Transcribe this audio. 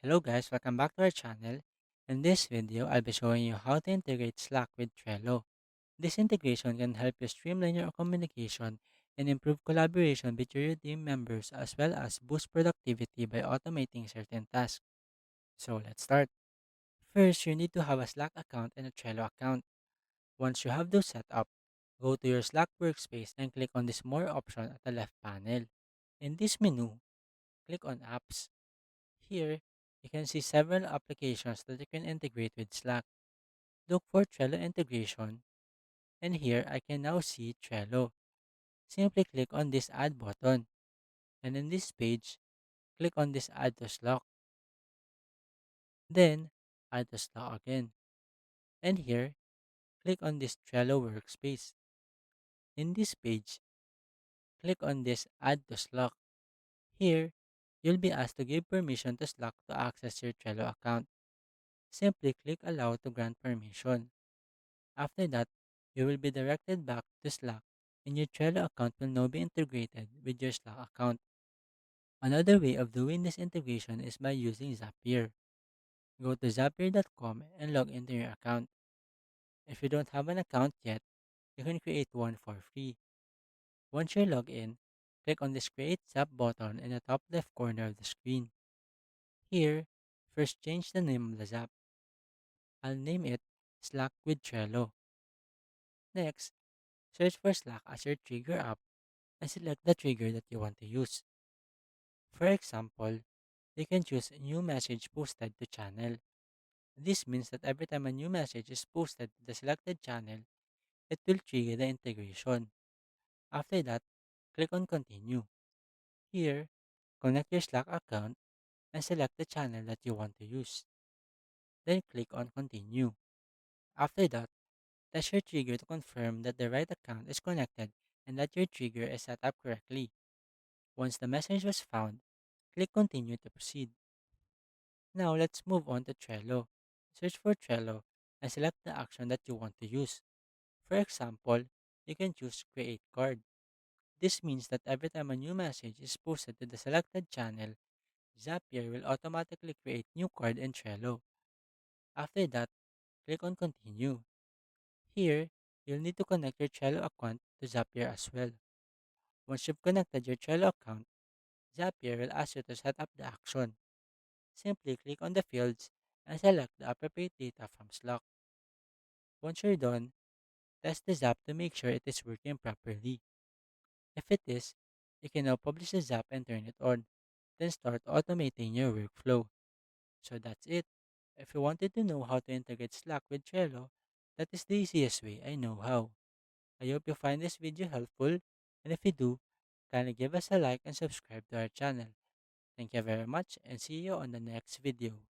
Hello guys, welcome back to our channel. In this video, I'll be showing you how to integrate Slack with Trello. This integration can help you streamline your communication and improve collaboration between your team members as well as boost productivity by automating certain tasks. So let's start. First, you need to have a Slack account and a Trello account. Once you have those set up, go to your Slack workspace and click on this More option at the left panel. In this menu, click on Apps. Here, you can see several applications that you can integrate with Slack. Look for Trello integration, and here I can now see Trello. Simply click on this Add button, and in this page, click on this Add to Slack, then Add to Slack again. And here, click on this Trello workspace. In this page, click on this Add to Slack. Here, you'll be asked to give permission to Slack to access your Trello account. Simply click Allow to grant permission. After that, you will be directed back to Slack and your Trello account will now be integrated with your Slack account. Another way of doing this integration is by using Zapier. Go to zapier.com and log into your account. If you don't have an account yet, you can create one for free. Once you're logged in, click on this Create Zap button in the top left corner of the screen. Here, first change the name of the Zap. I'll name it Slack with Trello. Next, search for Slack as your trigger app and select the trigger that you want to use. For example, you can choose a new message posted to channel. This means that every time a new message is posted to the selected channel, it will trigger the integration. After that, click on Continue. Here, connect your Slack account and select the channel that you want to use. Then click on Continue. After that, test your trigger to confirm that the right account is connected and that your trigger is set up correctly. Once the message was found, click Continue to proceed. Now let's move on to Trello. Search for Trello and select the action that you want to use. For example, you can choose Create Card. This means that every time a new message is posted to the selected channel, Zapier will automatically create new card in Trello. After that, click on Continue. Here, you'll need to connect your Trello account to Zapier as well. Once you've connected your Trello account, Zapier will ask you to set up the action. Simply click on the fields and select the appropriate data from Slack. Once you're done, test the Zap to make sure it is working properly. If it is, you can now publish the Zap and turn it on, then start automating your workflow. So that's it. If you wanted to know how to integrate Slack with Trello, that is the easiest way I know how. I hope you find this video helpful, and if you do, kindly give us a like and subscribe to our channel. Thank you very much and see you on the next video.